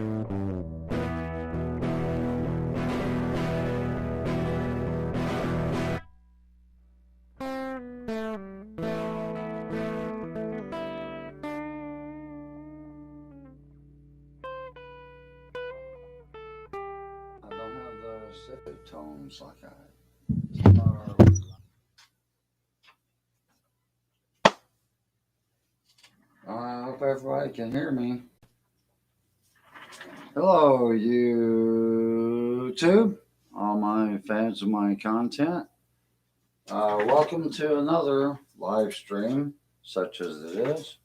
I don't have the set tones like I I hope everybody can hear me. Hello, YouTube, all my fans of my content. Welcome to another live stream, such as it is.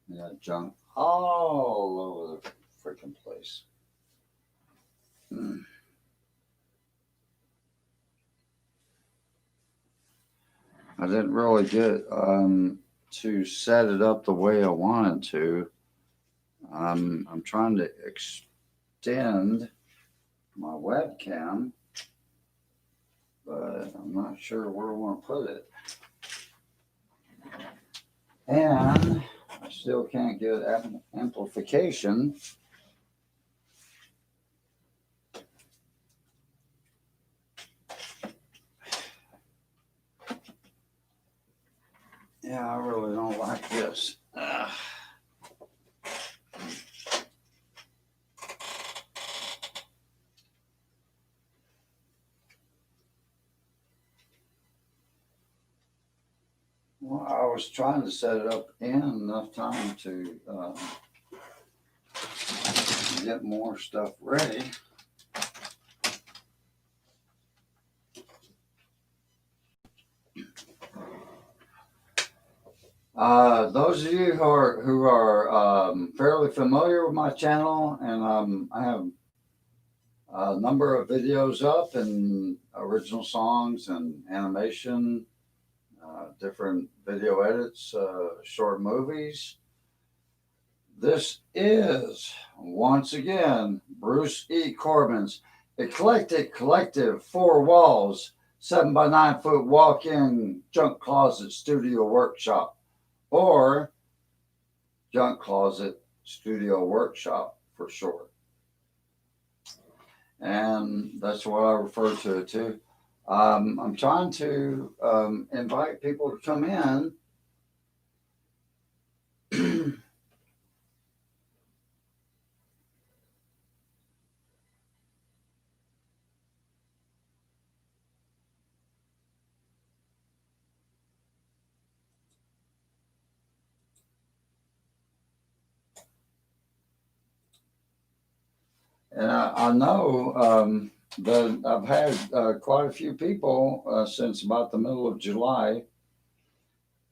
We got junk all over the freaking place. I didn't really get to set it up the way I wanted to. I'm trying to extend my webcam, but I'm not sure where I want to put it. And I still can't get amplification. Yeah, I really don't like this. Well, I was trying to set it up in enough time to get more stuff ready. Those of you who are fairly familiar with my channel, and I have a number of videos up and original songs and animation, different video edits, short movies. This is, once again, Bruce E. Corbin's Eclectic Collective 4 Walls, 7 by 9 foot walk-in junk closet studio workshop, or Junk Closet Studio Workshop for short. And that's what I refer to it to. I'm trying to invite people to come in. And I know that I've had quite a few people since about the middle of July.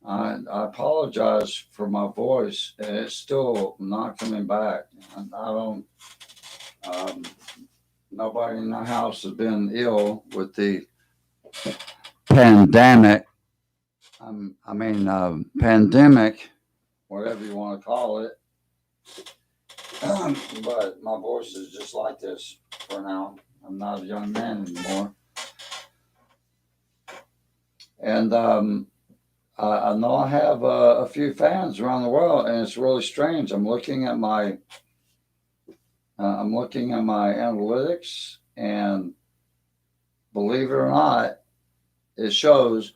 I apologize for my voice. It's still not coming back. I don't, nobody in the house has been ill with the pandemic. Pandemic, whatever you want to call it. But my voice is just like this for now. I'm not a young man anymore. And I know I have a few fans around the world, and it's really strange. I'm looking at my analytics, and believe it or not, it shows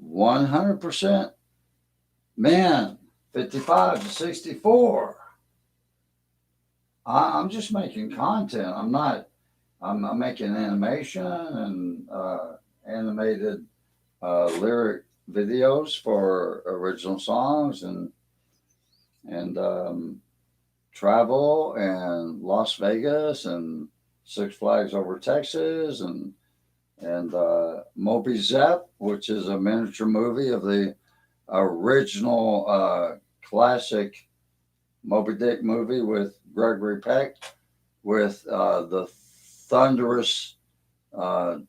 100% men, 55 to 64. I'm just making content. I'm making animation and animated lyric videos for original songs and travel and Las Vegas and Six Flags Over Texas and Moby Zep, which is a miniature movie of the original classic Moby Dick movie with Gregory Peck, with the thunderous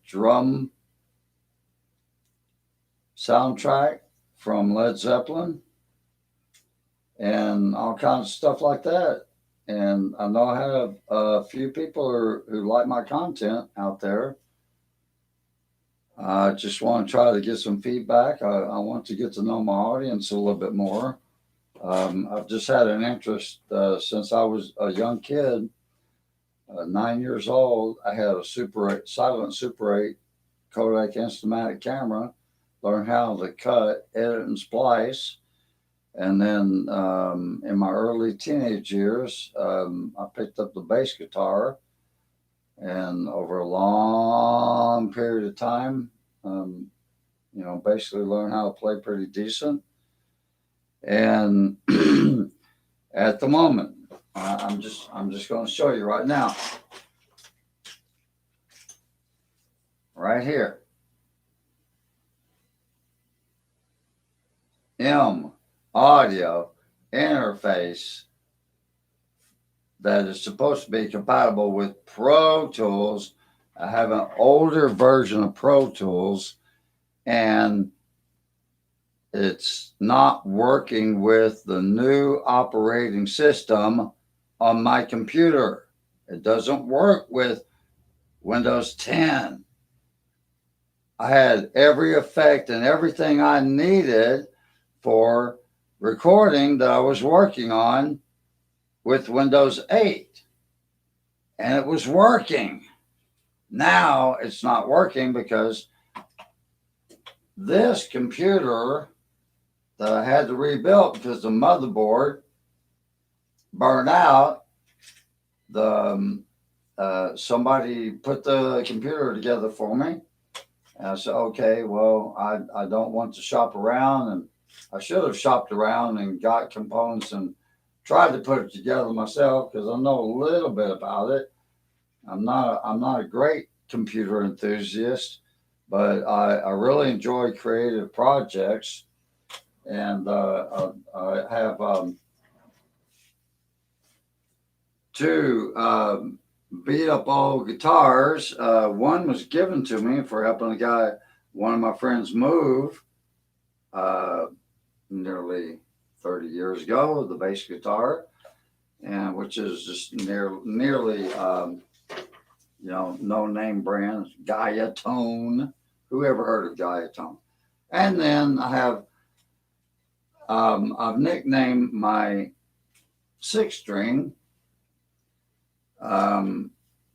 drum soundtrack from Led Zeppelin and all kinds of stuff like that. And I know I have a few people who like my content out there. I just want to try to get some feedback. I want to get to know my audience a little bit more. I've just had an interest since I was a young kid, 9 years old. I had a silent Super 8 Kodak Instamatic camera, learned how to cut, edit, and splice. And then in my early teenage years, I picked up the bass guitar, and over a long period of time, um, basically learned how to play pretty decent. And at the moment, I'm just going to show you right now, right here, M audio interface that is supposed to be compatible with Pro Tools. I have an older version of Pro Tools, and it's not working with the new operating system on my computer. It doesn't work with Windows 10. I had every effect and everything I needed for recording that I was working on with Windows 8, and it was working. Now it's not working because this computer that I had to rebuild because the motherboard burned out. Somebody put the computer together for me, and I said, okay, well, I don't want to shop around, and I should have shopped around and got components and tried to put it together myself because I know a little bit about it. I'm not a great computer enthusiast, but I really enjoy creative projects, and I have two beat up old guitars. One was given to me for helping one of my friends move uh, nearly 30 years ago, the bass guitar, and which is just nearly no name brands, Gaia Tone. Who ever heard of Gaia Tone? And then I've nicknamed my six string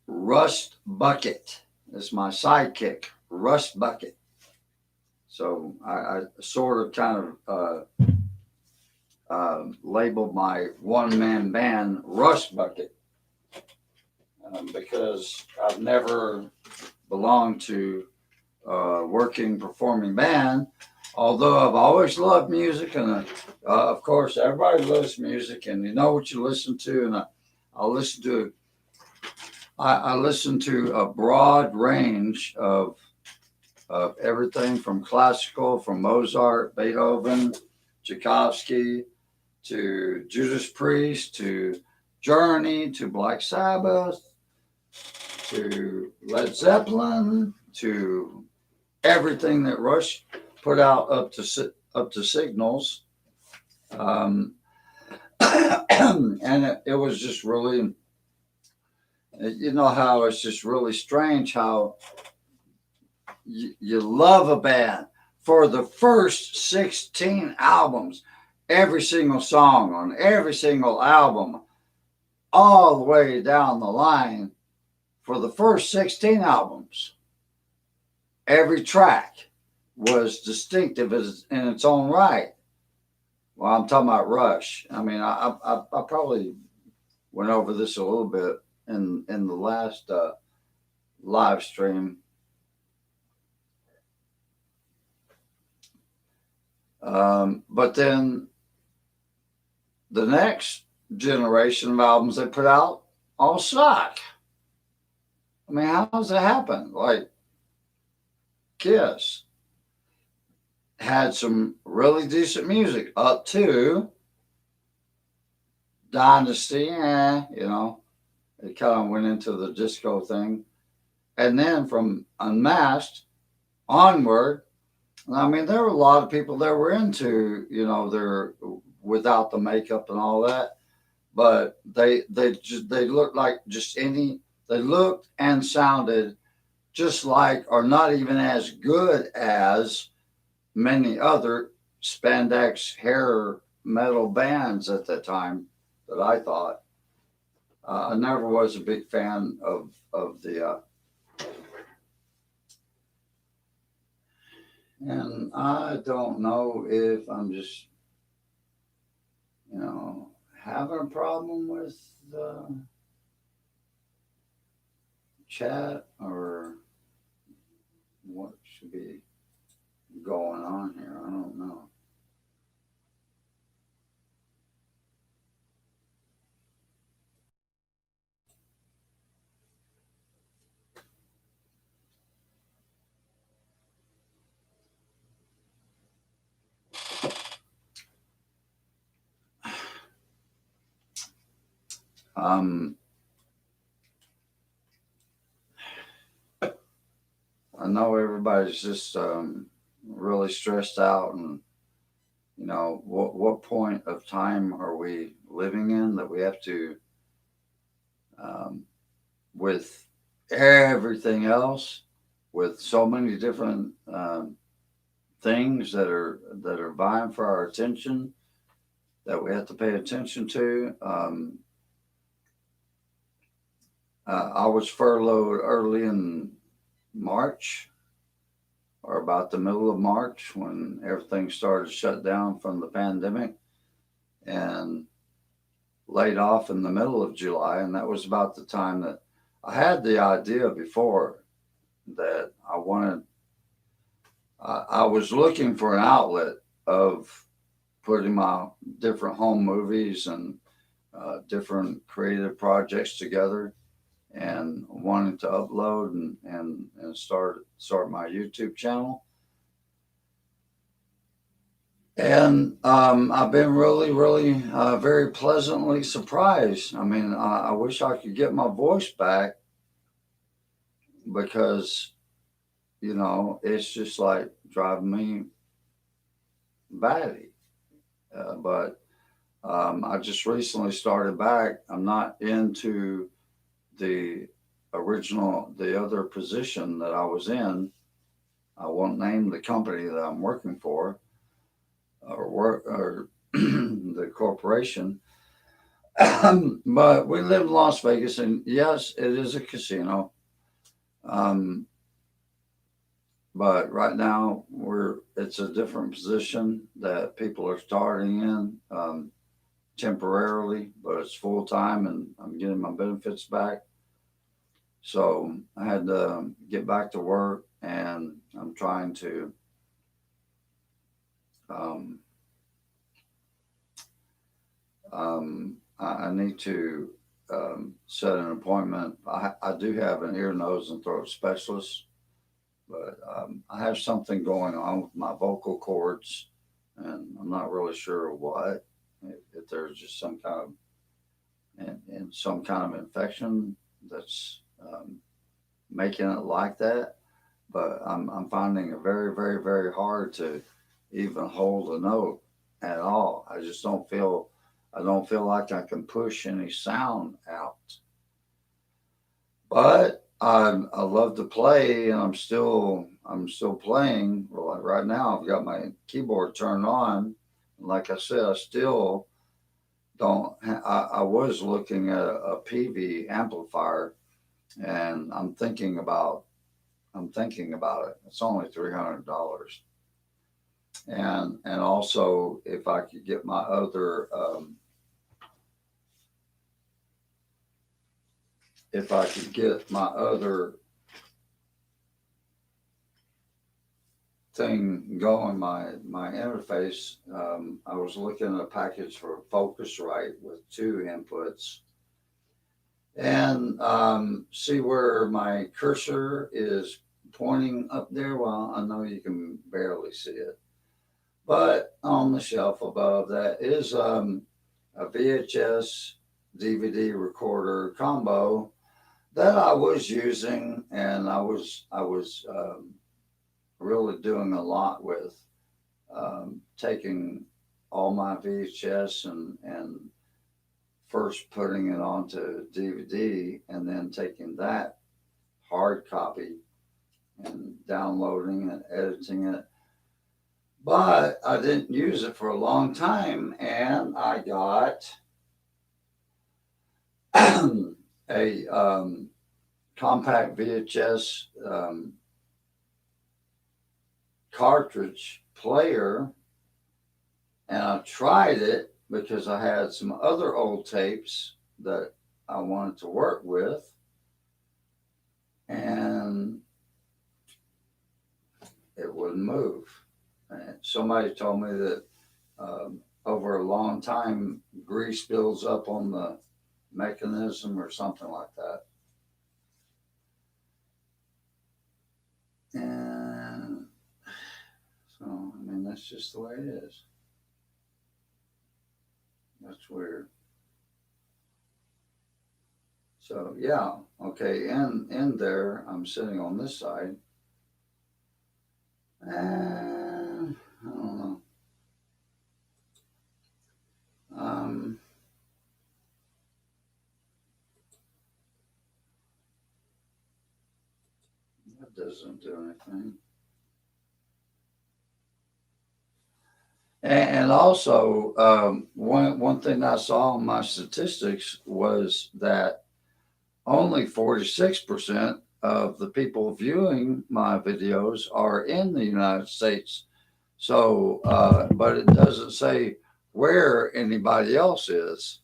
Rust Bucket. It's my sidekick, Rust Bucket. So I sort of kind of labeled my one-man band Rust Bucket because I've never belonged to a working performing band, although I've always loved music, and of course everybody loves music, and you know what you listen to, and I listen to I listen to a broad range of everything from classical, from Mozart, Beethoven, Tchaikovsky, to Judas Priest, to Journey, to Black Sabbath, to Led Zeppelin, to everything that Rush put out up to Signals, and it was just really, how it's just really strange how you love a band for the first 16 albums, every single song on every single album, all the way down the line. For the first 16 albums, every track was distinctive in its own right. Well, I'm talking about Rush. I mean, I probably went over this a little bit in the last live stream. But then the next generation of albums they put out all suck. I mean, how does that happen? Like, Kiss had some really decent music up to Dynasty, it kind of went into the disco thing. And then from Unmasked onward, I mean, there were a lot of people that were into, their without the makeup and all that, but they looked like they looked and sounded just like, or not even as good as many other spandex hair metal bands at that time that I thought. I never was a big fan of the, and I don't know if I'm just, having a problem with the chat or what should be going on here. I don't know. Um, I know everybody's just really stressed out, and what point of time are we living in that we have to, um, with everything else, with so many different things that are vying for our attention that we have to pay attention to. I was furloughed early in March, or about the middle of March, when everything started to shut down from the pandemic, and laid off in the middle of July. And that was about the time that I had the idea before that I was looking for an outlet of putting my different home movies and different creative projects together, and wanting to upload and start my YouTube channel. And I've been really, really very pleasantly surprised. I mean, I wish I could get my voice back, because, it's just like driving me batty. But I just recently started back. I'm not into the the other position that I was in. I won't name the company that I'm working for, or the corporation. But we live in Las Vegas, and yes, it is a casino. Um, but right now it's a different position that people are starting in, temporarily, but it's full time, and I'm getting my benefits back. So I had to get back to work, and I'm trying to, um, I need to set an appointment. I do have an ear, nose, and throat specialist, but I have something going on with my vocal cords, and I'm not really sure what. If there's just some kind of and some kind of infection that's making it like that. But I'm finding it very, very, very hard to even hold a note at all. I don't feel like I can push any sound out. But I love to play, and I'm still playing. Well, like right now, I've got my keyboard turned on. Like I said, I still don't. I was looking at a PV amplifier, and I'm thinking about it. It's only $300, and also if I could get my other if I could get my other thing going, my interface. I was looking at a package for Focusrite with two inputs, and see where my cursor is pointing up there. Well, I know you can barely see it, but on the shelf above that is a VHS DVD recorder combo that I was using, and I was really doing a lot with, taking all my VHS and first putting it onto DVD, and then taking that hard copy and downloading and editing it. but I didn't use it for a long time, and I got a compact VHS cartridge player, and I tried it because I had some other old tapes that I wanted to work with, and it wouldn't move. And somebody told me that over a long time, grease builds up on the mechanism or something like that. And so, I mean, that's just the way it is. That's weird. So, yeah, okay, and in there, I'm sitting on this side. And I don't know. Um, that doesn't do anything. And also, one thing I saw in my statistics was that only 46% of the people viewing my videos are in the United States. So, but it doesn't say where anybody else is.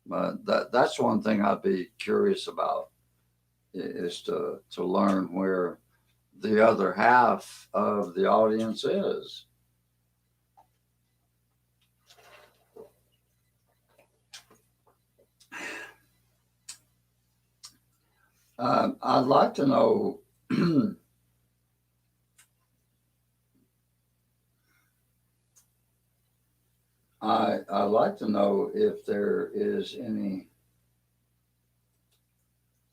But that's one thing I'd be curious about is to learn where the other half of the audience is. I'd like to know. I'd like to know if there is any,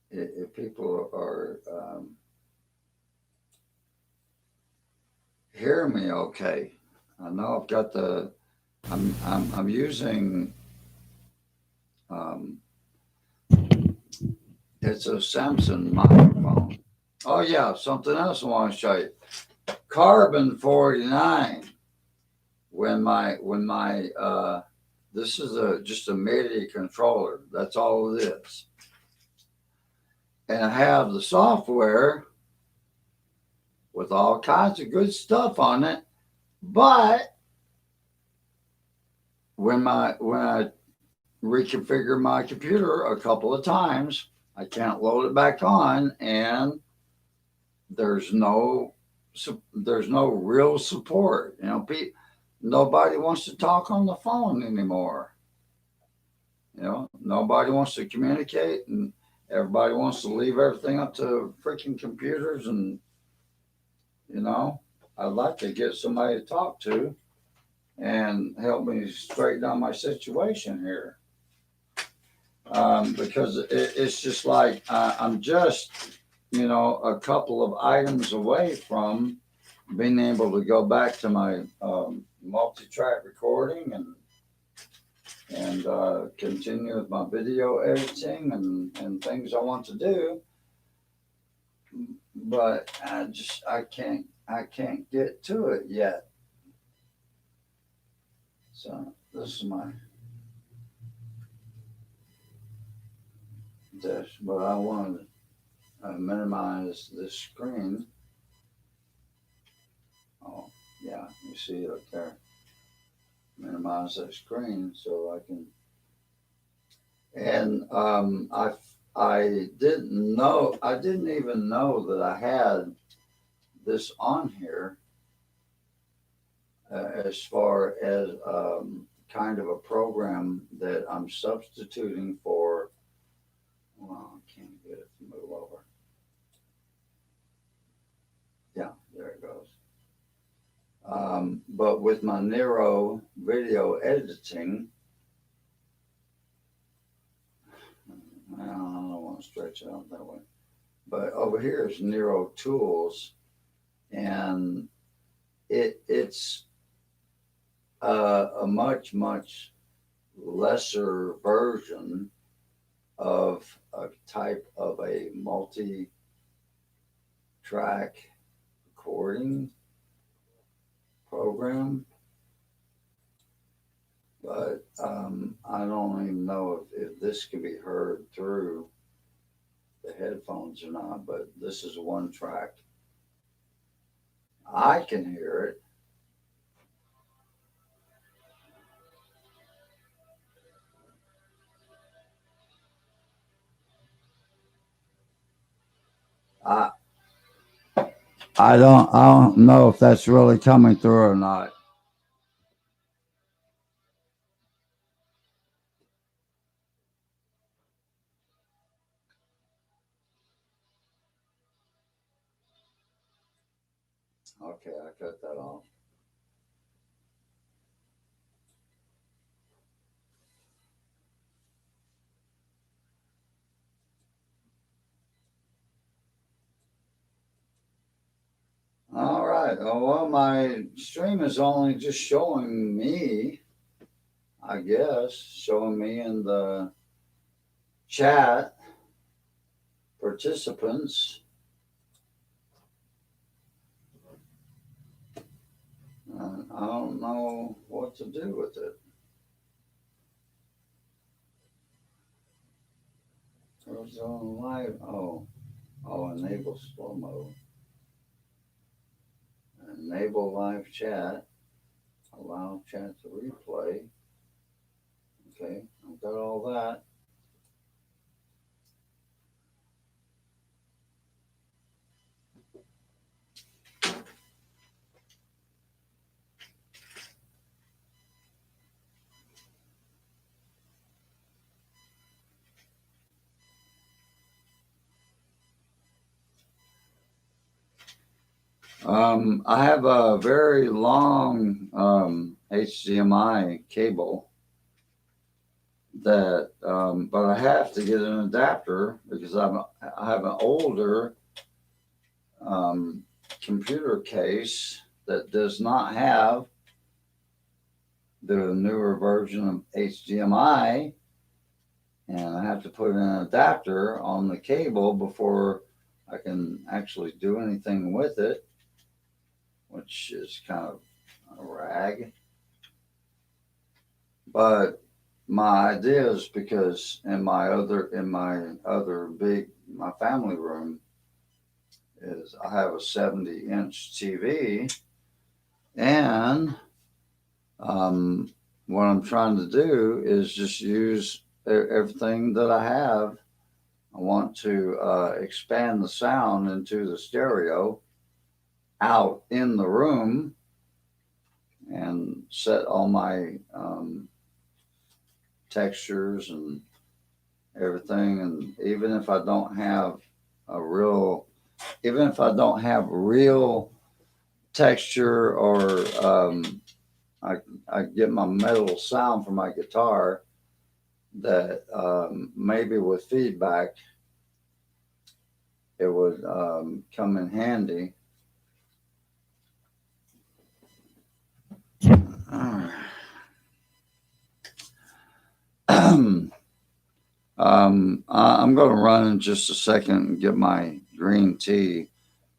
if people are hearing me okay. I know I've got I'm using, um, it's a Samsung microphone. Oh yeah, something else I want to show you. Carbon 49. When my this is just a MIDI controller. That's all it is. And I have the software with all kinds of good stuff on it. But when I reconfigure my computer a couple of times, I can't load it back on, and there's no real support. Nobody wants to talk on the phone anymore. Nobody wants to communicate, and everybody wants to leave everything up to freaking computers. And I'd like to get somebody to talk to and help me straighten out my situation here. Because it's just like I'm just, a couple of items away from being able to go back to my multi-track recording and continue with my video editing and things I want to do. But I can't get to it yet. So this is my dish, but I want to minimize this screen. Oh, yeah, you see it up there. Minimize that screen so I can. And I didn't even know that I had this on here as far as kind of a program that I'm substituting for. Well, I can't get it to move over. Yeah, there it goes. But with my Nero video editing, I don't want to stretch it out that way. But over here is Nero Tools, and it's a much, much lesser version of a type of a multi-track recording program. room, but I don't even know if this can be heard through the headphones or not, but this is one track. I can hear it. I I don't know if that's really coming through or not. Okay, I cut that off. All right. Oh, well, my stream is only just showing me, I guess, showing me in the chat participants. I don't know what to do with it. What's on live? Oh, enable slow mode. Enable live chat. Allow chat to replay. Okay, I've got all that. I have a very long HDMI cable that, but I have to get an adapter because I have an older um, computer case that does not have the newer version of HDMI, and I have to put an adapter on the cable before I can actually do anything with it, which is kind of a rag. But my idea is because in my other big my family room is I have a 70-inch TV, and what I'm trying to do is just use everything that I have. I want to expand the sound into the stereo out in the room and set all my textures and everything. And even if I don't have real texture, or I get my metal sound from my guitar that maybe with feedback it would come in handy. I'm going to run in just a second and get my green tea,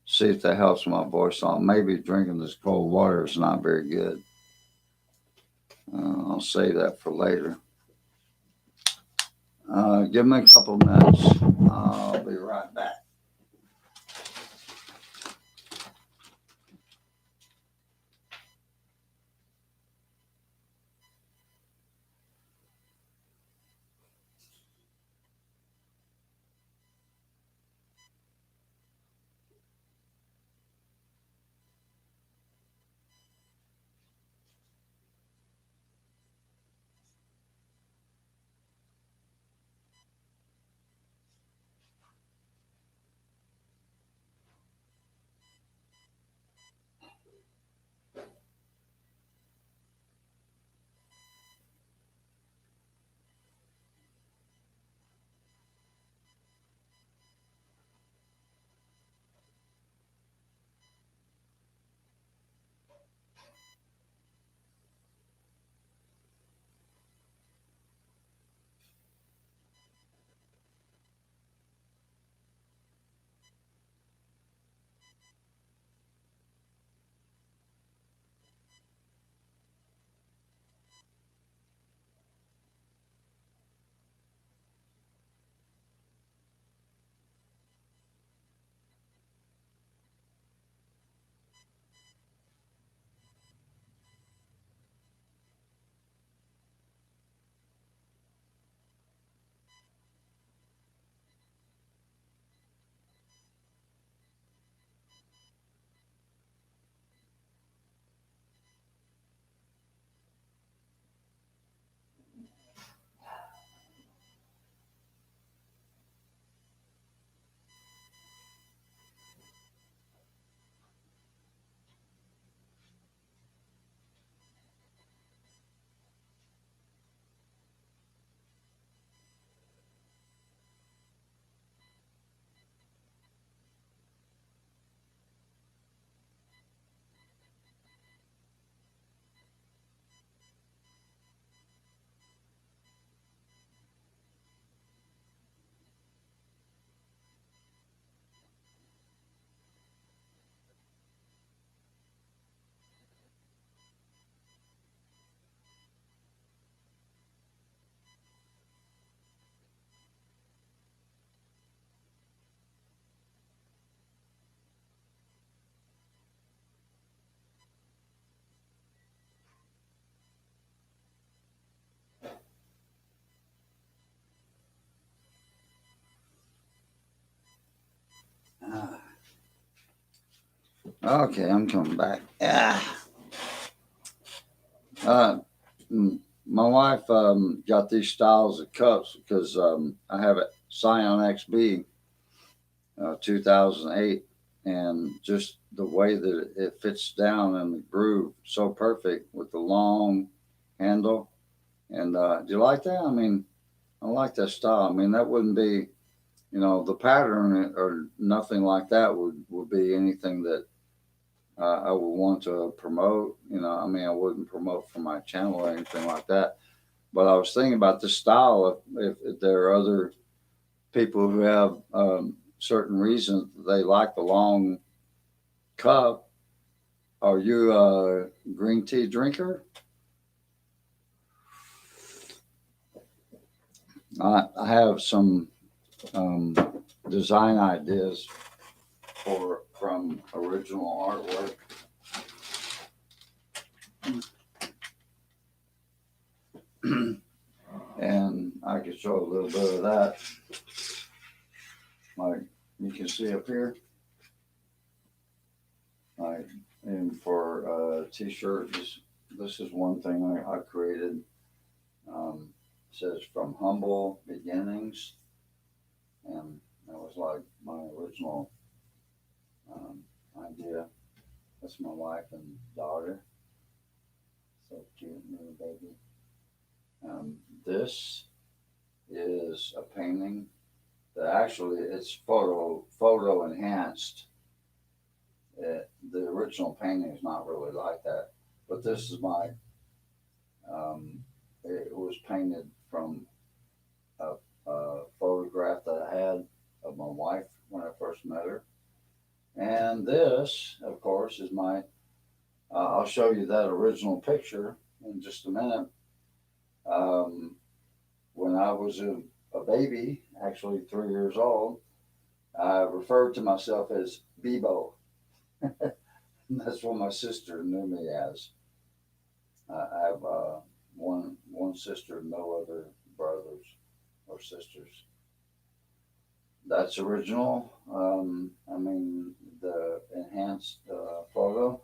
see if that helps my voice on. Maybe drinking this cold water is not very good. I'll save that for later. Give me a couple of minutes. I'll be right back. Ah, okay, I'm coming back. Uh, my wife got these styles of cups because I have a Scion XB 2008, and just the way that it fits down in the groove so perfect with the long handle. And do you like that? I mean, I like that style. I mean, that wouldn't be, the pattern or nothing like that would be anything that I would want to promote. I mean, I wouldn't promote for my channel or anything like that. But I was thinking about the style. If there are other people who have certain reasons they like the long cup, are you a green tea drinker? I have some um, design ideas from original artwork. And I can show a little bit of that. Like you can see up here. Like, and for t-shirt, this is one thing I created. It says from humble beginnings, and that was like my original idea. That's my wife and daughter. So cute little baby. This is a painting that actually it's photo enhanced. The original painting is not really like that, but this is my. It was painted from a photograph that I had of my wife when I first met her, and this, of course, is my. I'll show you that original picture in just a minute. Um, when I was a baby, actually 3 years old, I referred to myself as Bebo. That's what my sister knew me as. I have one sister, no other brothers or sisters. That's original. I mean the enhanced photo,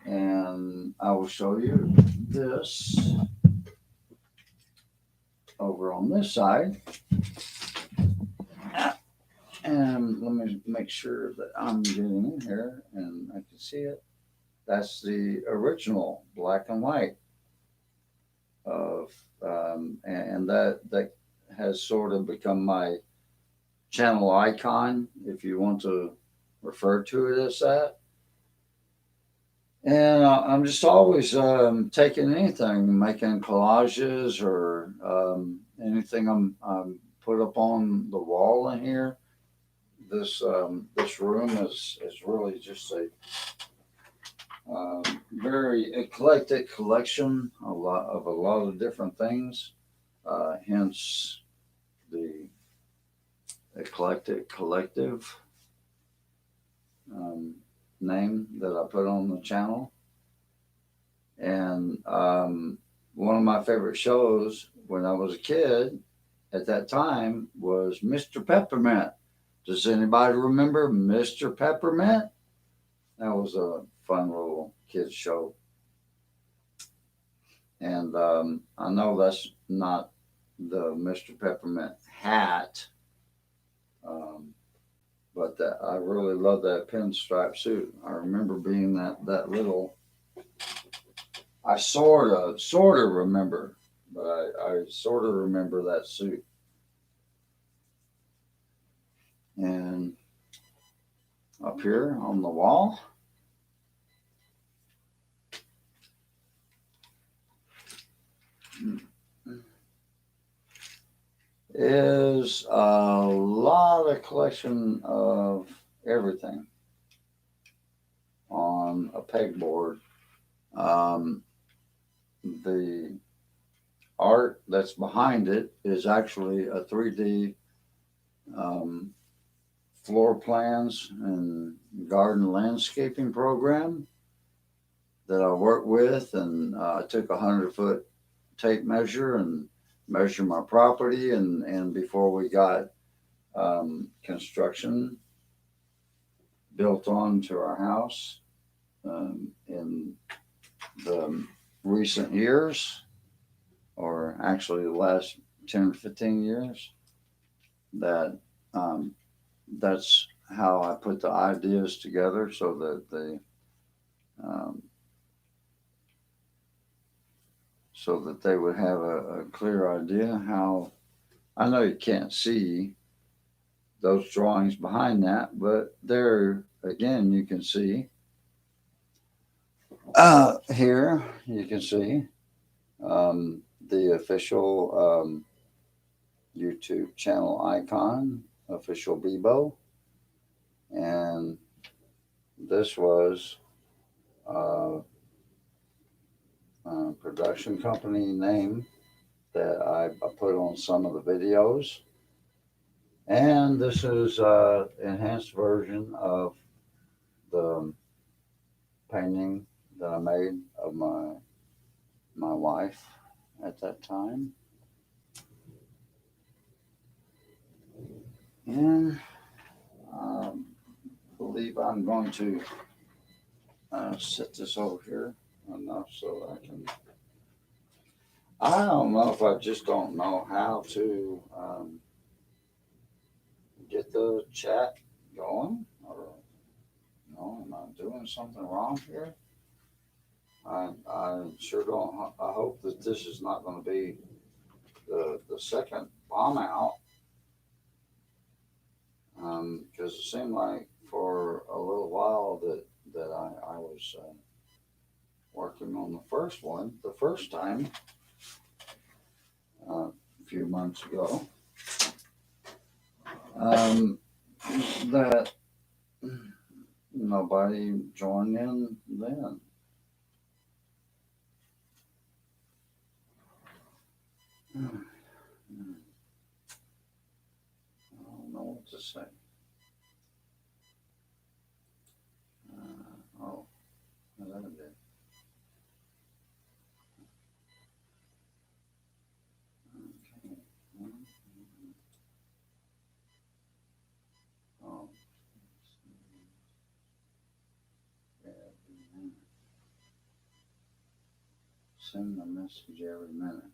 and I will show you this over on this side. And let me make sure that I'm getting in here and I can see it. That's the original black and white of, and that has sort of become my channel icon, if you want to refer to it as that. And I'm just always taking anything, making collages or anything I'm put up on the wall in here. This room is really just a very eclectic collection, a lot of different things. Hence the eclectic collective name that I put on the channel. And one of my favorite shows when I was a kid at that time was Mr. Peppermint. Does anybody remember Mr. Peppermint? That was a fun little kids show. And I know that's not the Mr. Peppermint hat, but I really love that pinstripe suit. I remember being that little. I sort of remember, but I sort of remember that suit. And up here on the wall is a lot of collection of everything on a pegboard. The art that's behind it is actually a 3D floor plans and garden landscaping program that I worked with, and I took 100-foot tape measure and measured my property, and before we got construction built onto our house in the recent years, or actually the last 10 or 15 years, that that's how I put the ideas together so that um, they would have a clear idea how. I know you can't see those drawings behind that, but there again you can see here you can see the official YouTube channel icon, official Bebo, and this was uh, a production company name that I put on some of the videos. And this is an enhanced version of the painting that I made of my wife at that time. And I believe I'm going to set this over here enough so I can. I don't know if I just don't know how to get the chat going, or am I doing something wrong here? I sure don't. I hope that this is not going to be the second bomb out, because it seemed like for a little while that I was working on the first one the first time a few months ago. That nobody joined in then. I don't know what to say. Oh, that did. Okay. Oh. Send a message every minute.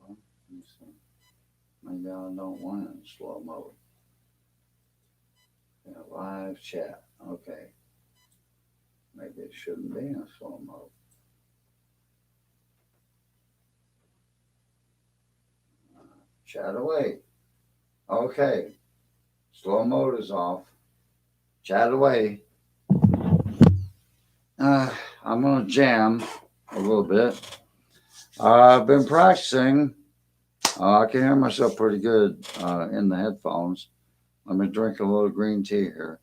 Well, let me see. Maybe I don't want it in slow mode. Yeah, live chat. Okay. Maybe it shouldn't be in slow mode. Chat away. Okay. Slow mode is off. Chat away. I'm going to jam a little bit. I've been practicing. I can hear myself pretty good in the headphones. Let me drink a little green tea here.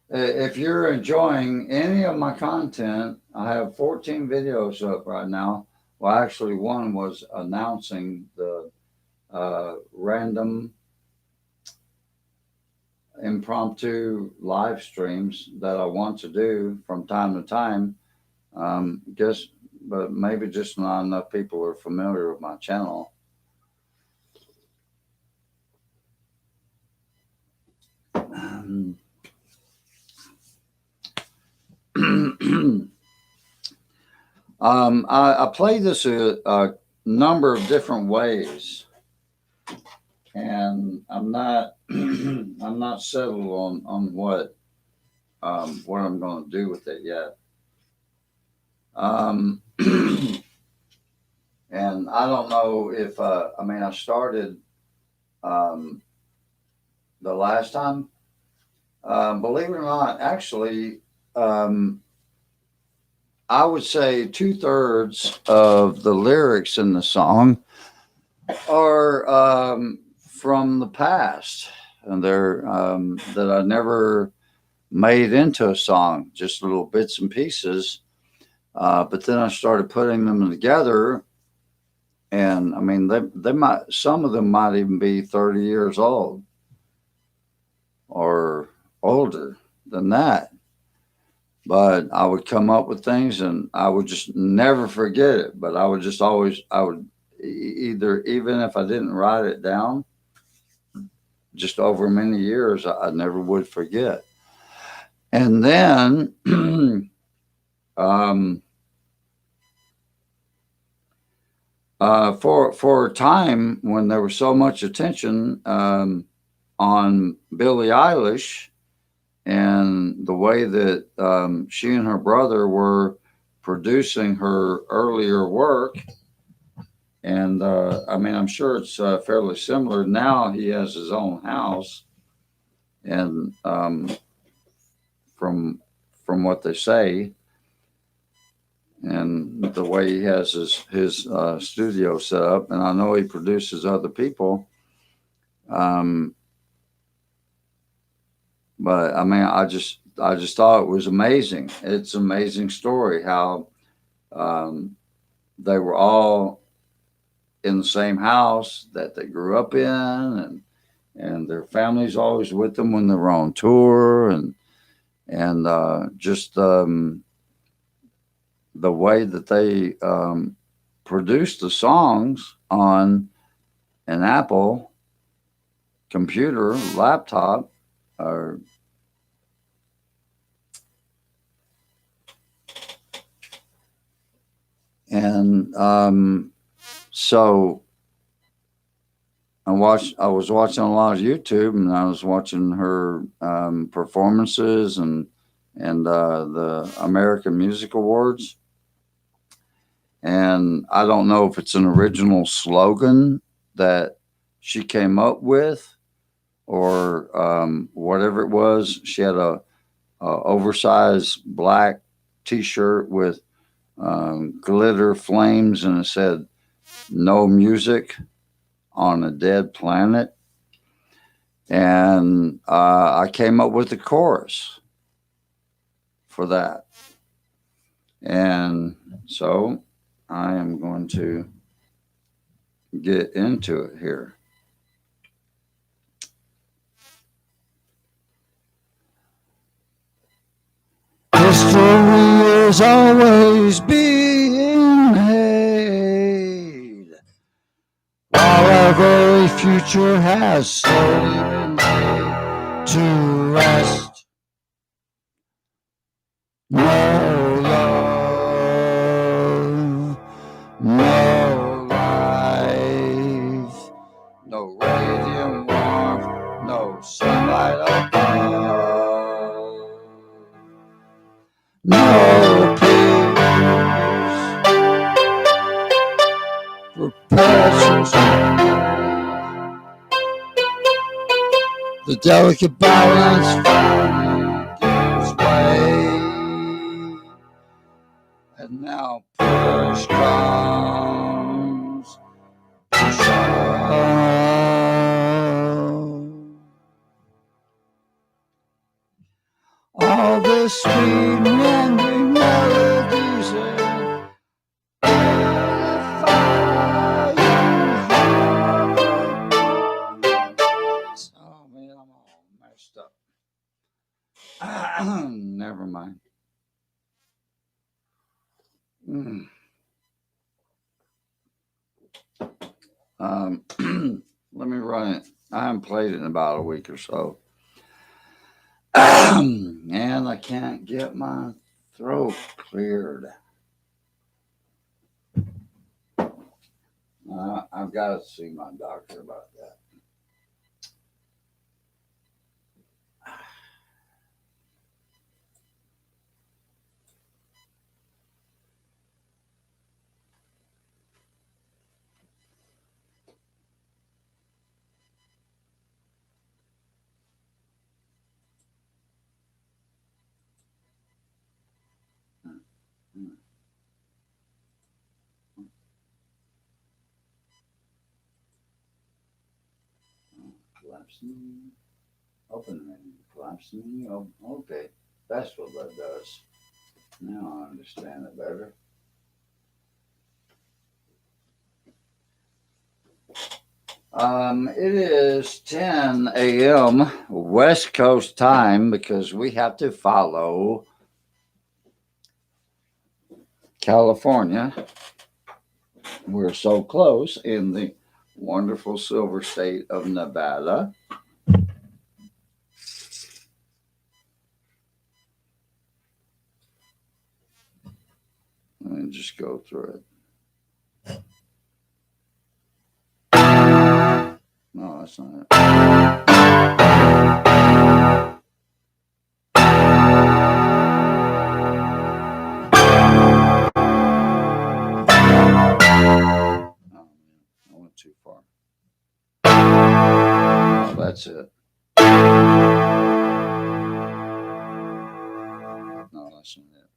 If you're enjoying any of my content, I have 14 videos up right now. Well, actually, one was announcing the random impromptu live streams that I want to do from time to time. But maybe just not enough people are familiar with my channel. I play this a number of different ways, and I'm not I'm not settled on what I'm going to do with it yet. And I don't know if I started the last time. Believe it or not, actually, I would say 2/3 of the lyrics in the song are from the past, and they're that I never made into a song, just little bits and pieces. But then I started putting them together, and I mean, they might, some of them might even be 30 years old or older than that. But I would come up with things, and I would just never forget it. But I would just always, either, even if I didn't write it down, just over many years, I never would forget. And then, um, for a time when there was so much attention on Billie Eilish and the way that she and her brother were producing her earlier work. And I mean, I'm sure it's fairly similar. Now he has his own house, and from what they say, and the way he has his studio set up, and I know he produces other people. Um, but I mean, I just thought it was amazing. It's an amazing story how um, they were all in the same house that they grew up in, and their families always with them when they were on tour, and just the way that they produced the songs on an Apple computer laptop, or and so I was watching a lot of YouTube, and I was watching her performances and the American Music Awards. And I don't know if it's an original slogan that she came up with, or whatever it was. She had a oversized black T-shirt with glitter flames, and it said "No music on a dead planet." And I came up with the chorus for that. And so I am going to get into it here. History is always being made, while our very future has slowly been laid to rest. No love, no life, no radiant warmth, no sunlight above, no peace, perpetual storm. The delicate balance finally gives way, and now push comes to shove. All the sweet meandering melodies and fire you harmonize. Oh man, I'm all messed up. Never mind. Let me run it. I haven't played it in about a week or so. And I can't get my throat cleared. I've got to see my doctor about that. Collapse menu. Open menu. Collapse menu. Oh, okay. That's what that does. Now I understand it better. It is 10 a.m. West Coast time, because we have to follow California. We're so close in the wonderful silver state of Nevada. Let me just go through it. No, that's not it. I went too far. Oh, that's it. No, that's not it.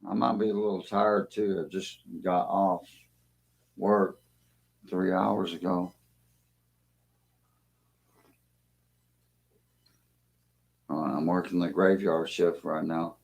I might be a little tired too. I just got off work 3 hours ago. I'm working the graveyard shift right now.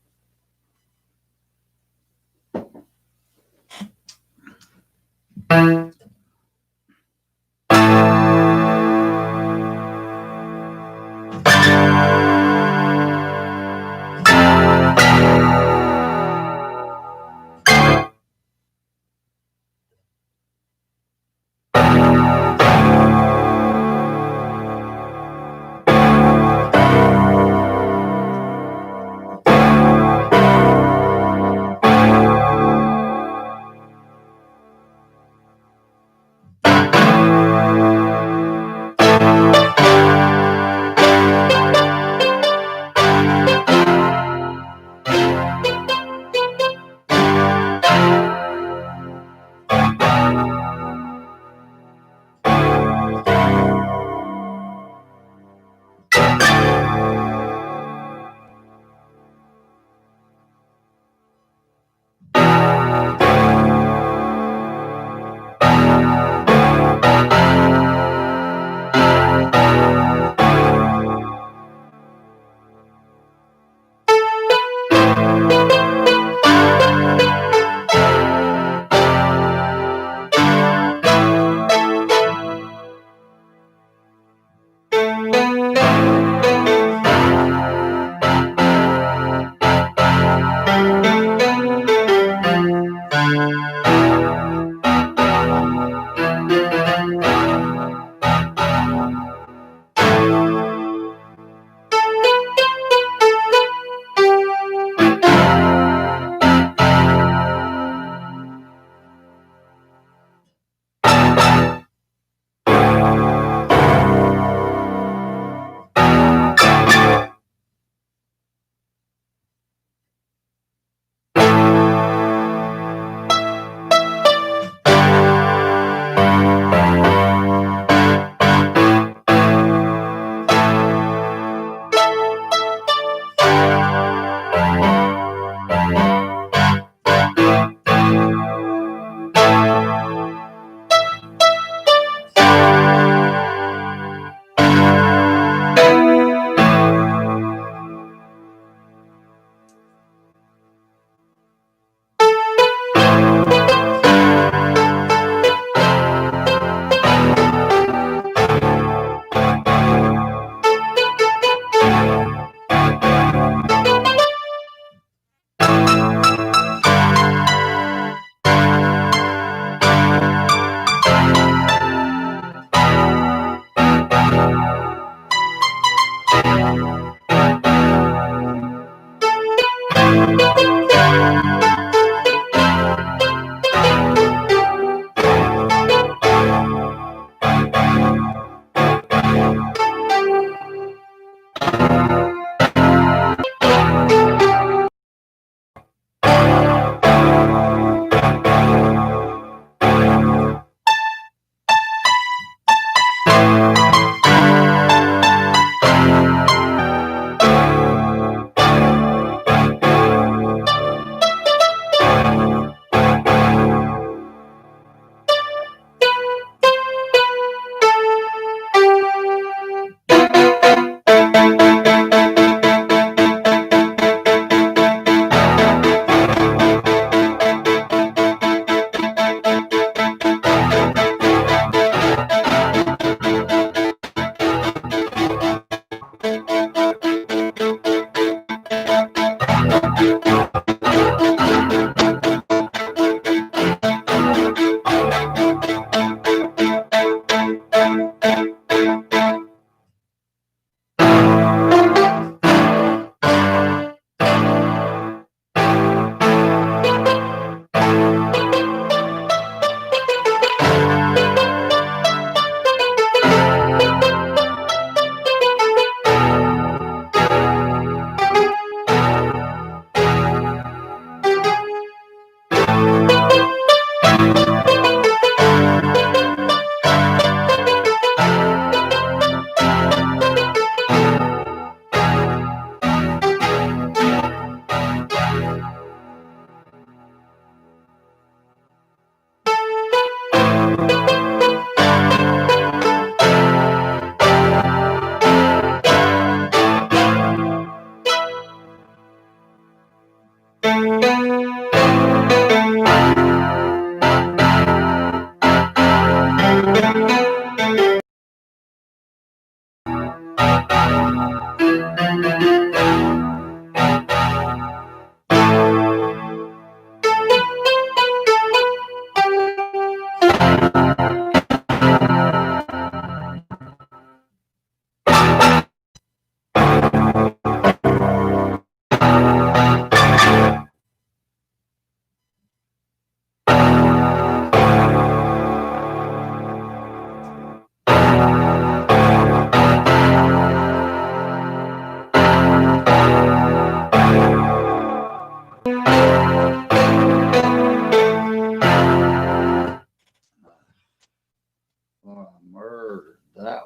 Oh, I murdered that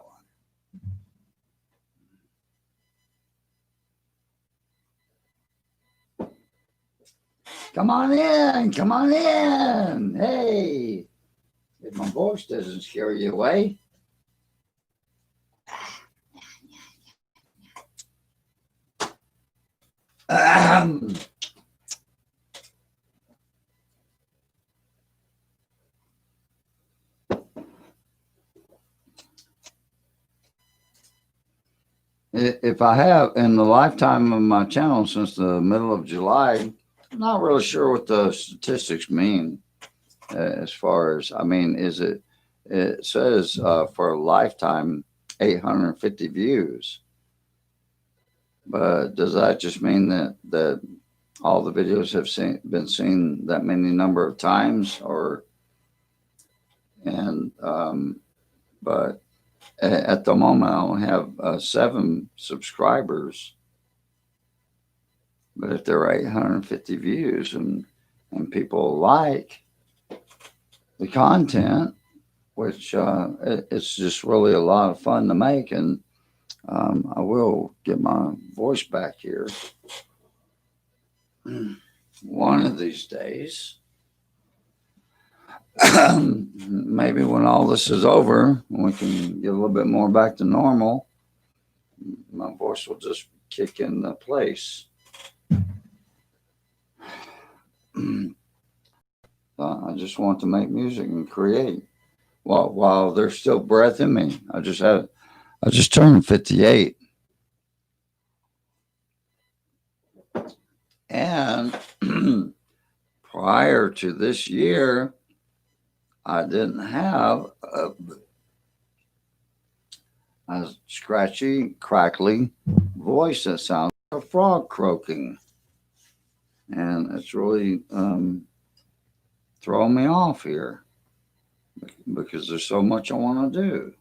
one. Come on in. Come on in. Hey, if my voice doesn't scare you away. Ahem. If I have in the lifetime of my channel since the middle of July, I'm not really sure what the statistics mean. As far as, I mean, it says for a lifetime 850 views, but does that just mean that all the videos have been seen that many number of times, or and but at the moment I only have 7 subscribers, but if there are 850 views and people like the content, which it's just really a lot of fun to make, and I will get my voice back here one of these days. Maybe when all this is over, we can get a little bit more back to normal. My voice will just kick into place. I just want to make music and create while there's still breath in me. I just turned 58. And prior to this year, I didn't have a scratchy, crackly voice that sounds like a frog croaking. And it's really throwing me off here because there's so much I want to do.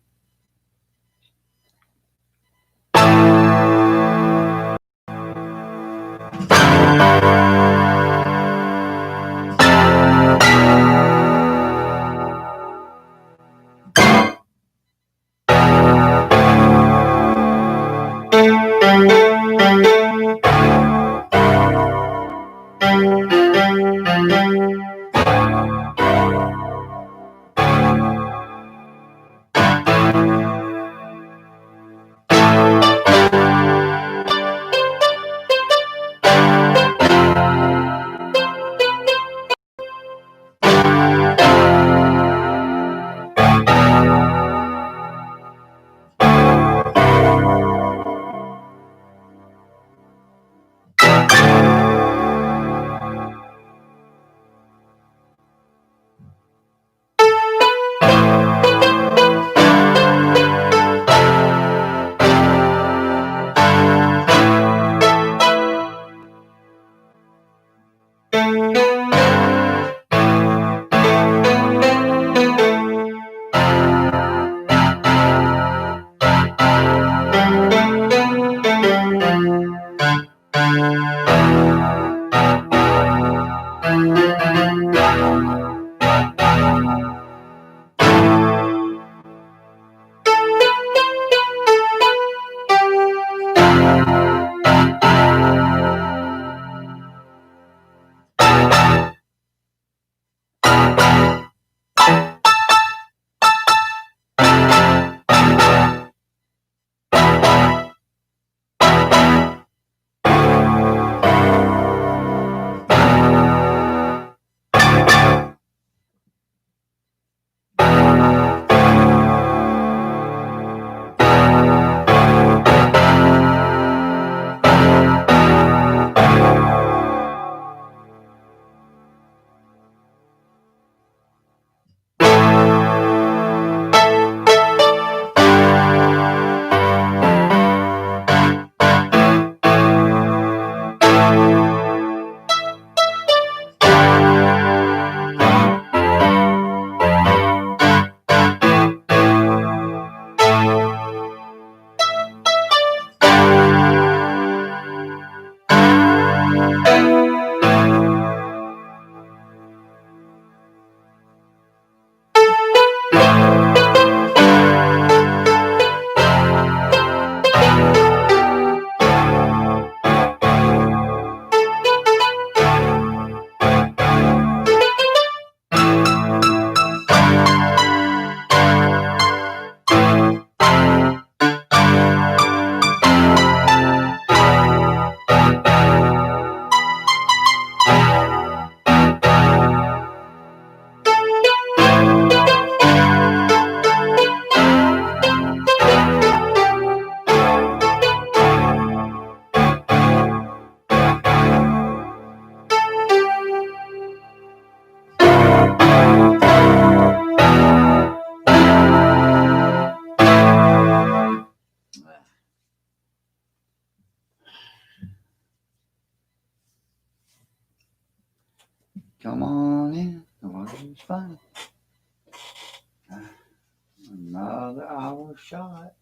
Another hour shot.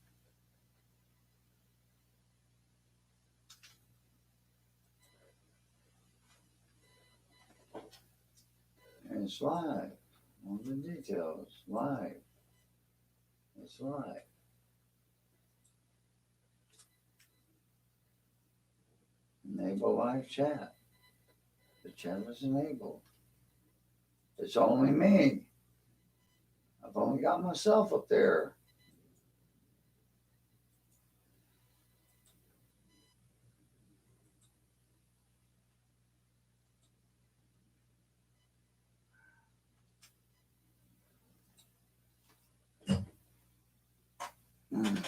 And it's live. All the details. Live. It's live. Enable live chat. The chat is enabled. It's only me. I've only got myself up there. Mm.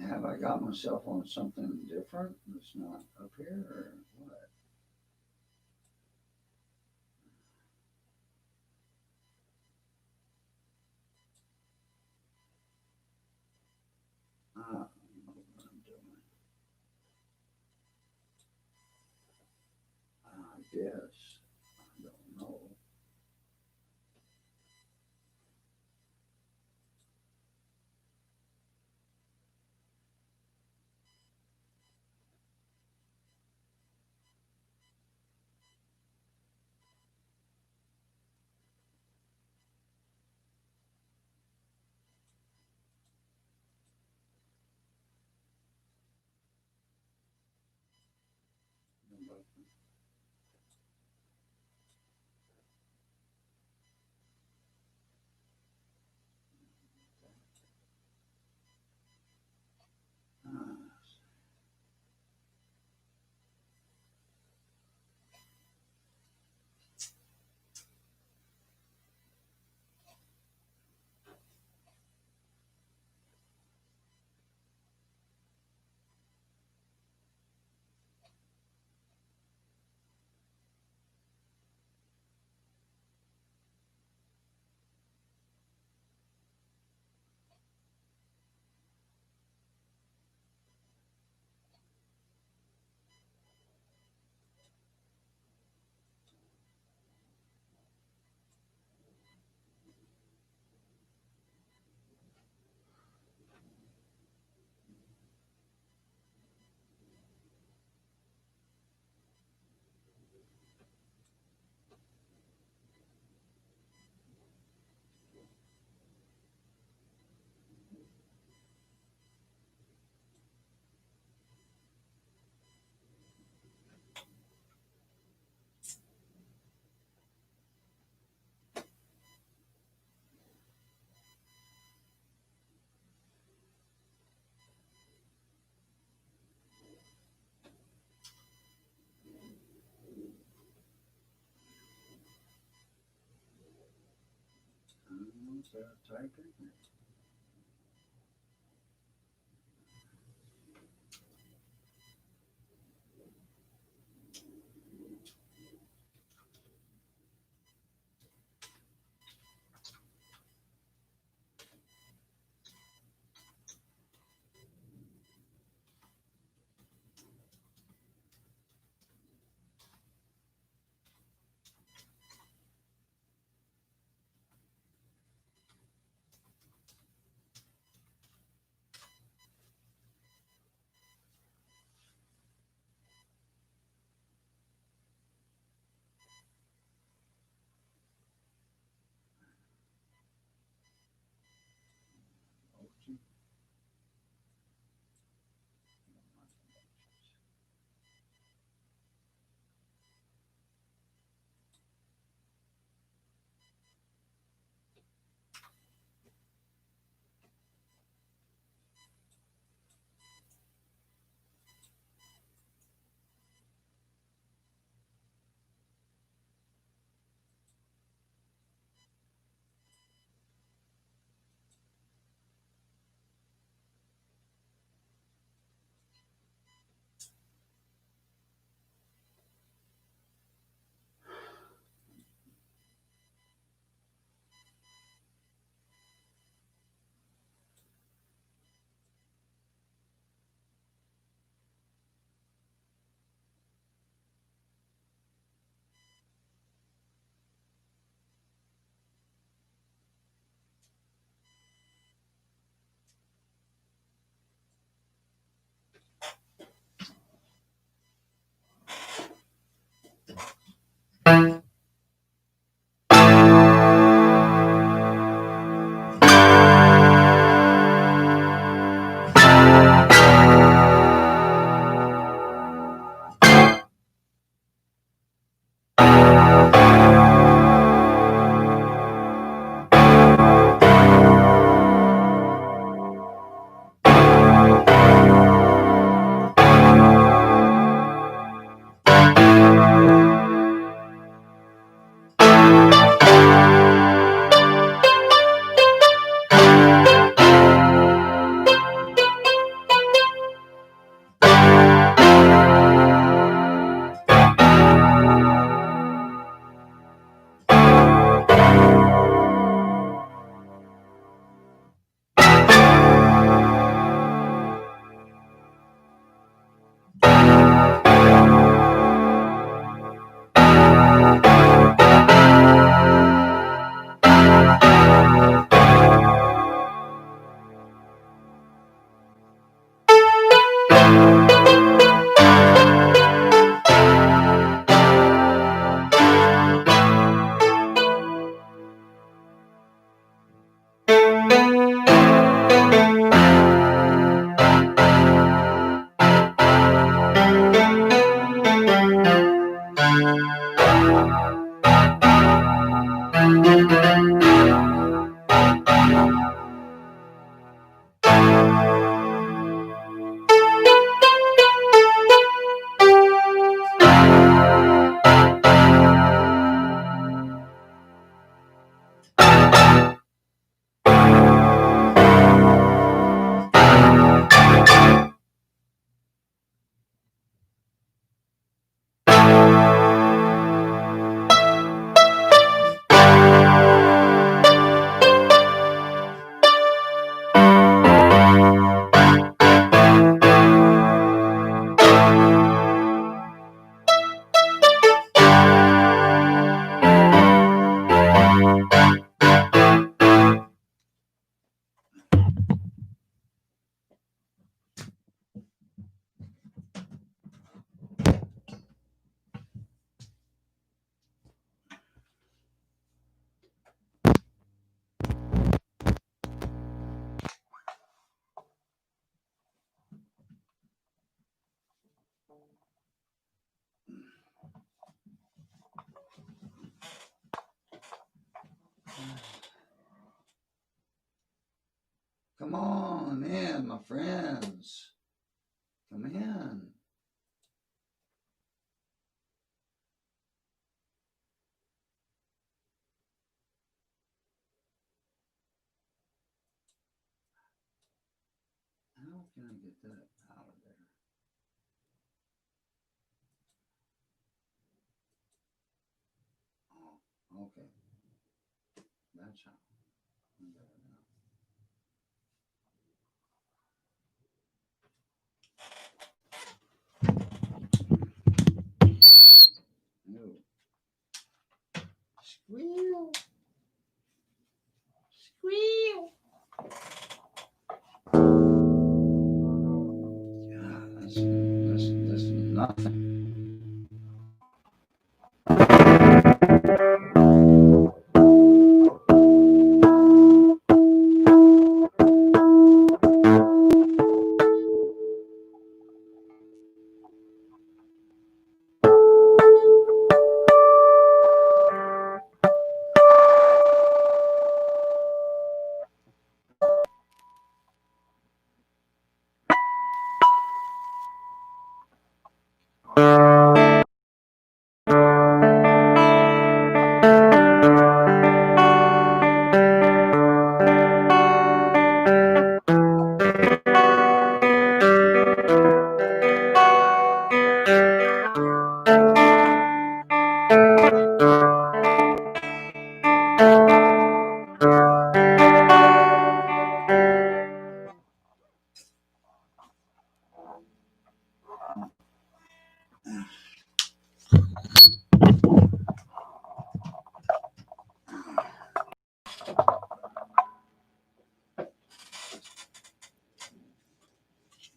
Have I got myself on something different that's not up here or what? I don't know what I'm doing. I guess. I don't know. What's that typing? Come on in, my friends. Come in. How can I get that out of there? Oh, okay. That's how. No. Squeal. Squeal. Yeah, that's nothing.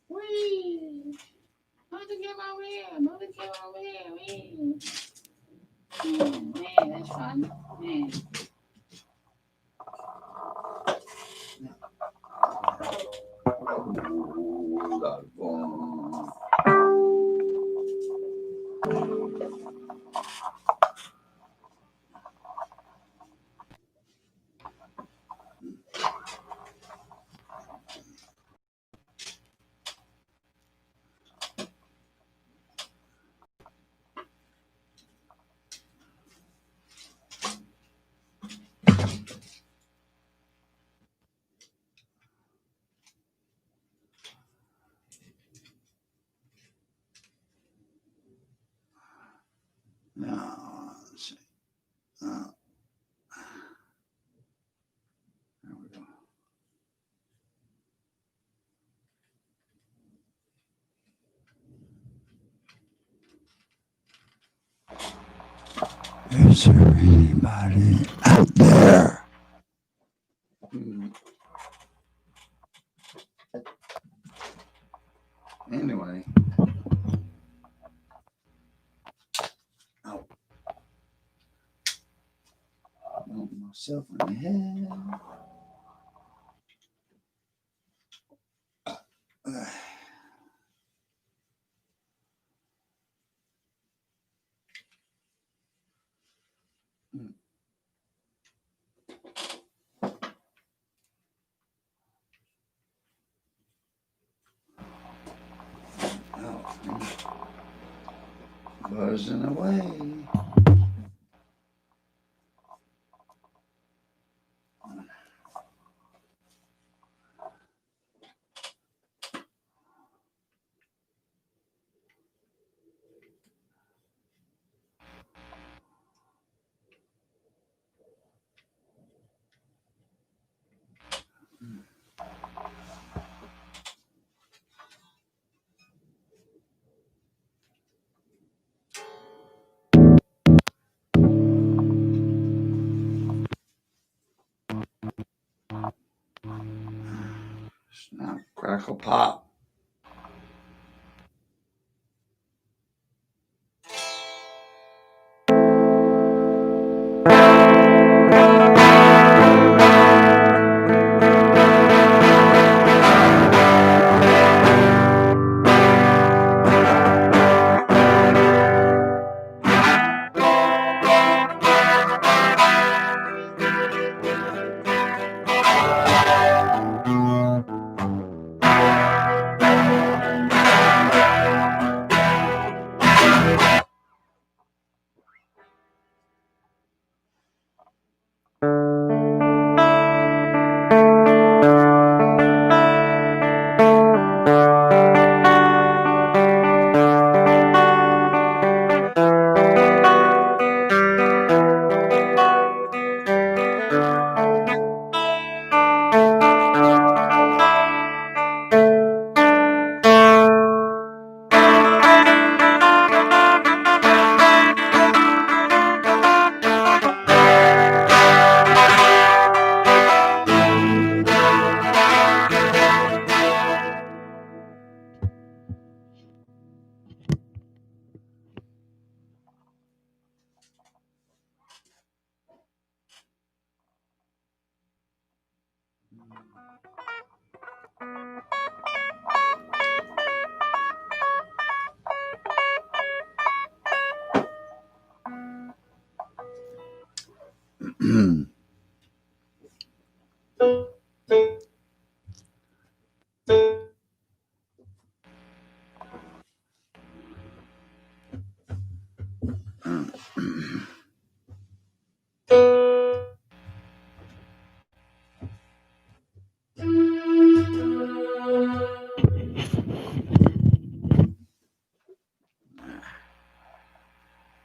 Wee. Mother came over here. Mother came over here. Wee. Man, that's fun. Man. Ooh, lot of fun. Now, let's see. There we go. Is there anybody out there? Anyway. Oh. Myself in the head. Buzzing away. Snap, crackle, pop.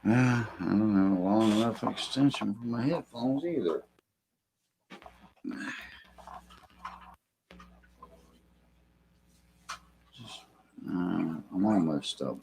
I don't have a long enough extension for my headphones either. I'm almost up.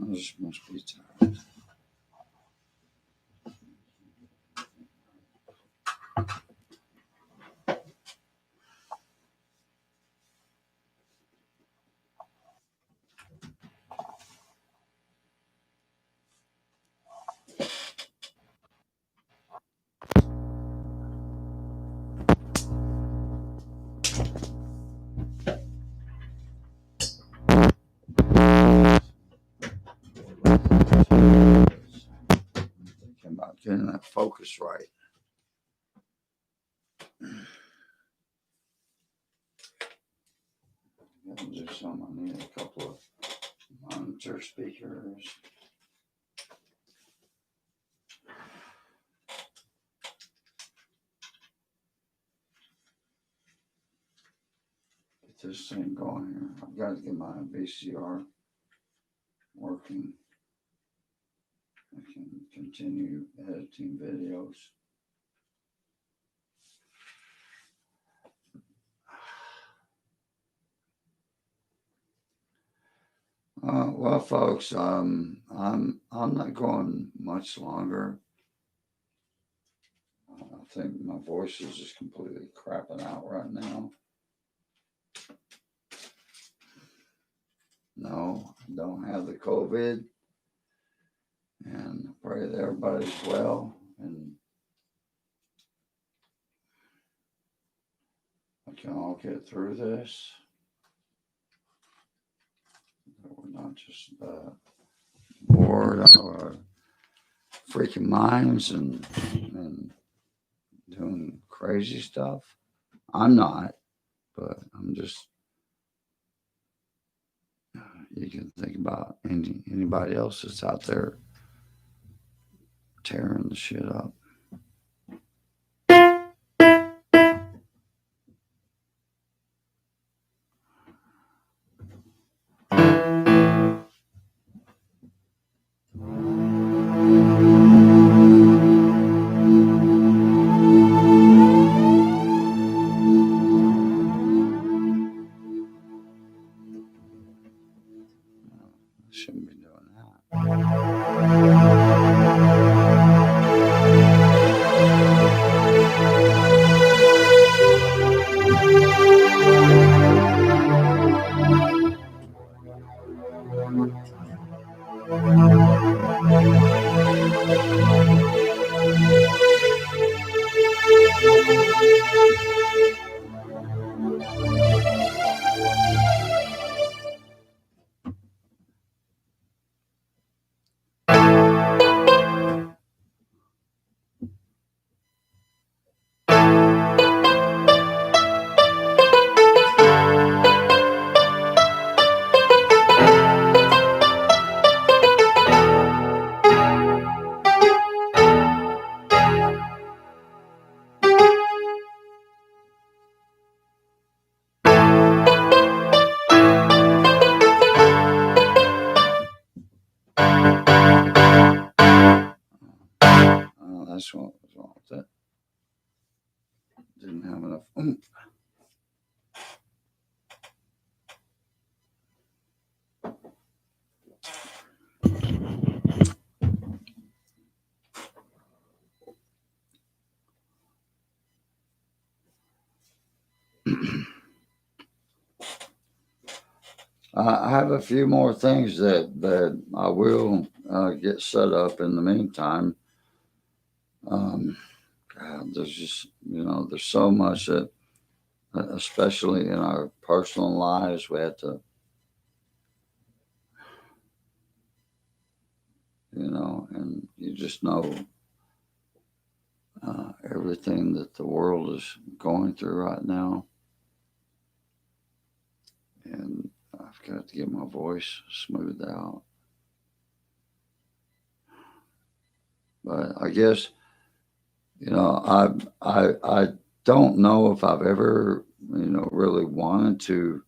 This must be tired. Thinking about getting that focus right. Gotta do something. I need a couple of monitor speakers. Get this thing going here. I've got to get my VCR working. I can continue editing videos. Well, folks, I'm not going much longer. I think my voice is just completely crapping out right now. No, I don't have the COVID, and I pray that everybody's well, and we can all get through this. We're not just bored out of our freaking minds and doing crazy stuff. I'm not, but I'm just. You can think about anybody else that's out there tearing the shit up. Shouldn't be doing that. That's what was wrong with it. Didn't have enough oomph. I have a few more things that I will get set up in the meantime. God, there's just, there's so much that, especially in our personal lives, we have to, and you just know everything that the world is going through right now. And I've got to get my voice smoothed out. But I guess, I don't know if I've ever, really wanted to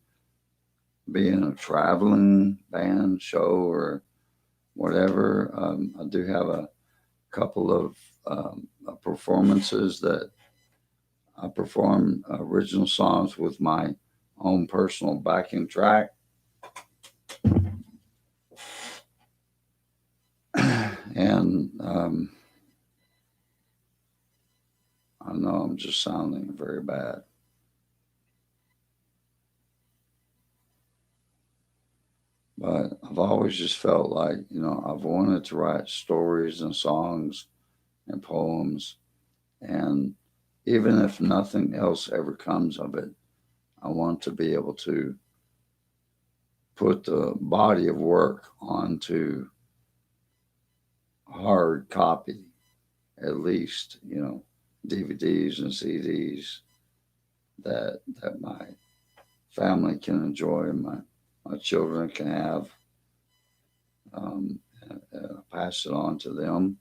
be in a traveling band show or whatever. I do have a couple of performances that I perform original songs with my own personal backing track. And I know I'm just sounding very bad. But I've always just felt like, I've wanted to write stories and songs and poems. And even if nothing else ever comes of it, I want to be able to put the body of work onto hard copy, at least, DVDs and CDs that my family can enjoy and my children can have, pass it on to them.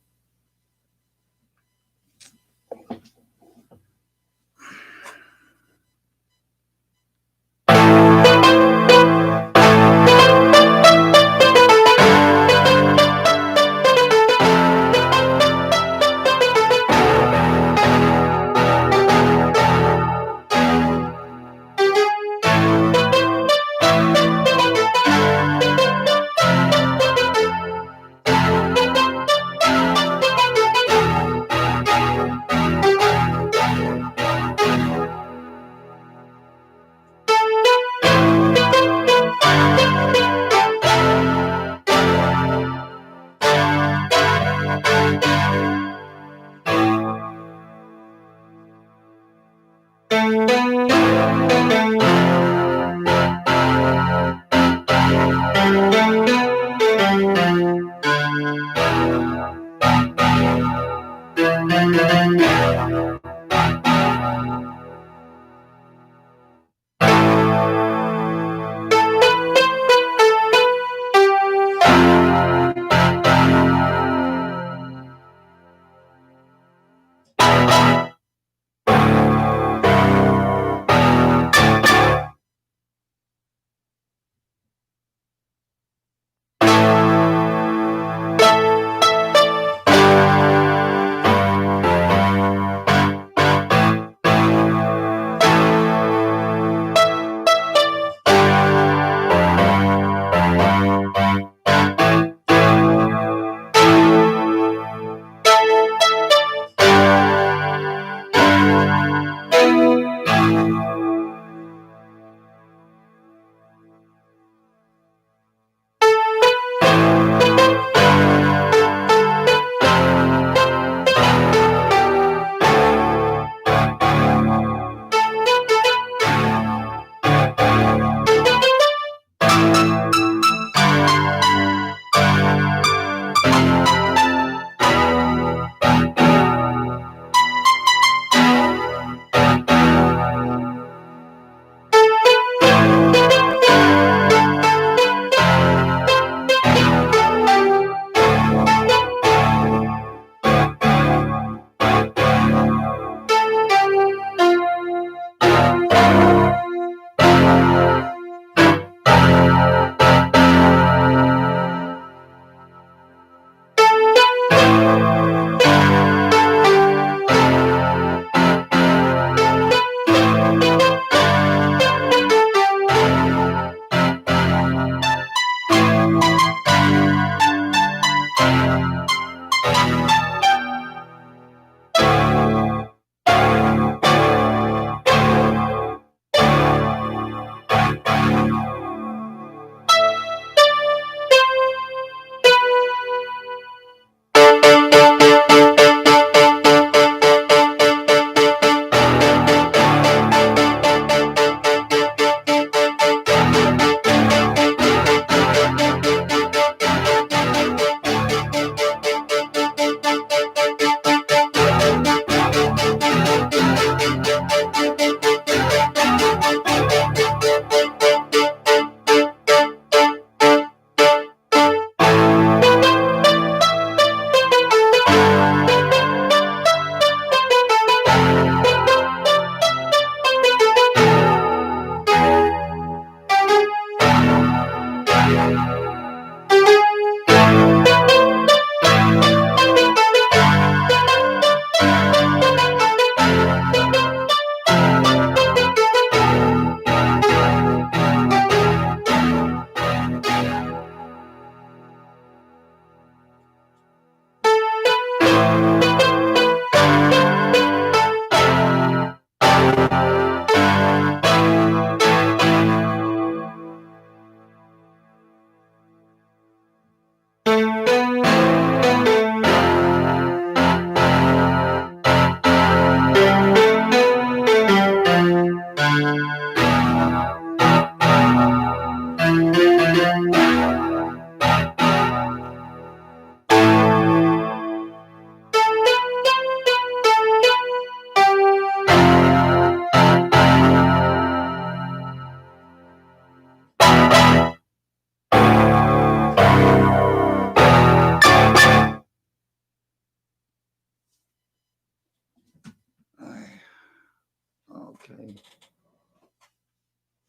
Okay.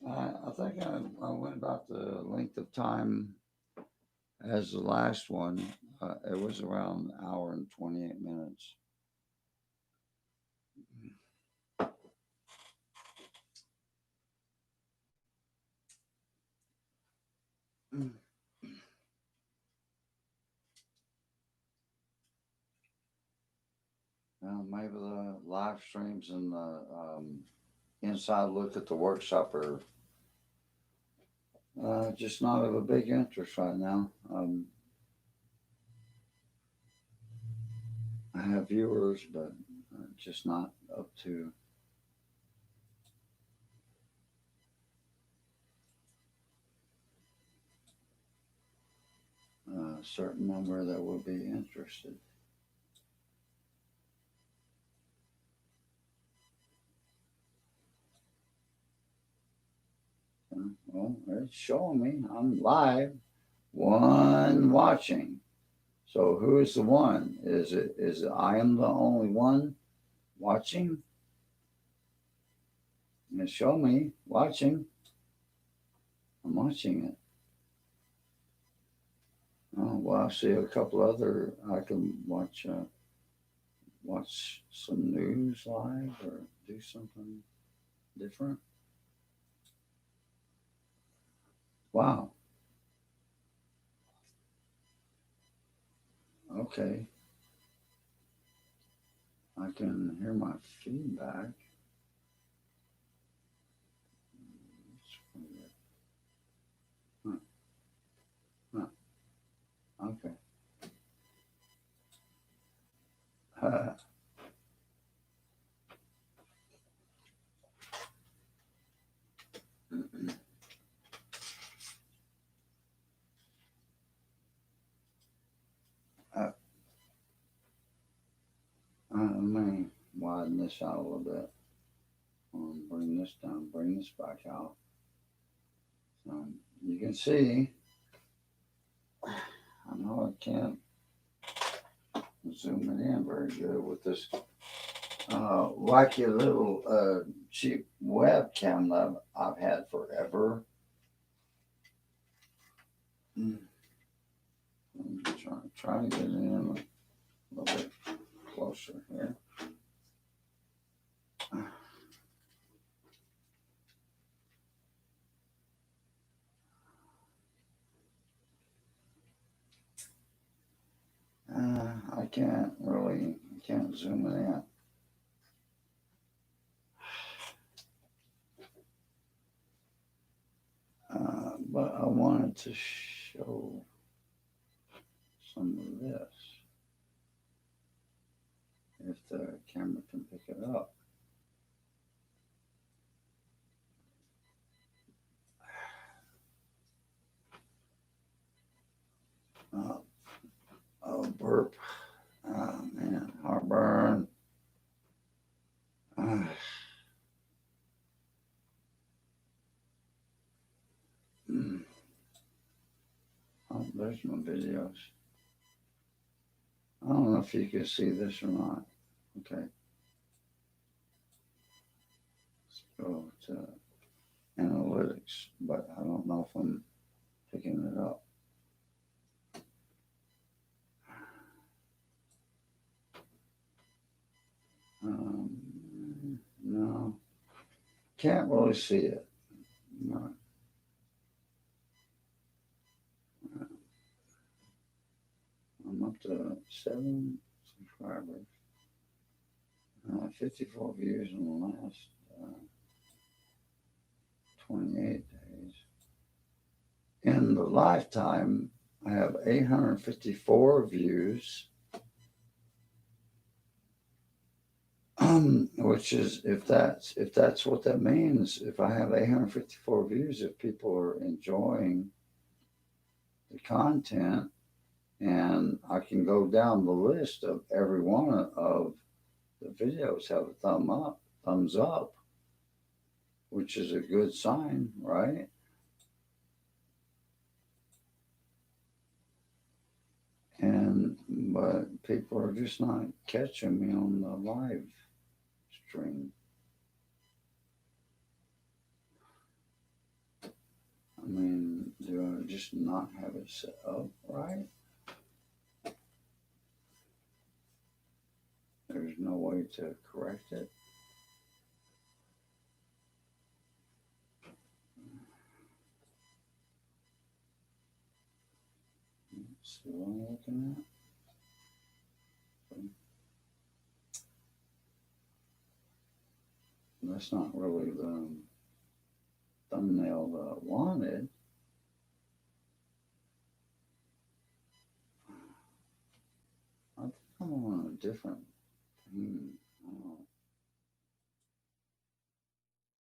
I think I went about the length of time as the last one. It was around an hour and 28 minutes. Maybe the live streams and the inside look at the workshop are just not of a big interest right now. I have viewers, but just not up to a certain number that would be interested. Well, it's showing me I'm live, one watching. So who is the one? Is it I am the only one watching? And show me watching. I'm watching it. Oh, well, I see a couple other. I can watch some news live or do something different. Wow. Okay. I can hear my feedback. Huh. Huh. Okay. Let me widen this out a little bit. Bring this down, bring this back out. You can see, I know I can't zoom it in very good with this wacky little cheap webcam that I've had forever. I'm try to get in a little bit closer here. I can't zoom it in. But I wanted to show some of this, if the camera can pick it up. Oh, burp. Oh, man, heartburn. Oh, there's my videos. I don't know if you can see this or not. Okay. Let's go to analytics, but I don't know if I'm picking it up. No, can't really see it. No. I'm up to 7 subscribers. 54 views in the last 28 days. In the lifetime, I have 854 views. Which is, if that's what that means, if I have 854 views, if people are enjoying the content, and I can go down the list of every one of the videos have a thumbs up, which is a good sign, right? But people are just not catching me on the live stream. I mean, do I just not have it set up right? There's no way to correct it. See what I'm looking at? That's not really the thumbnail that I wanted. I think I'm on a different thing.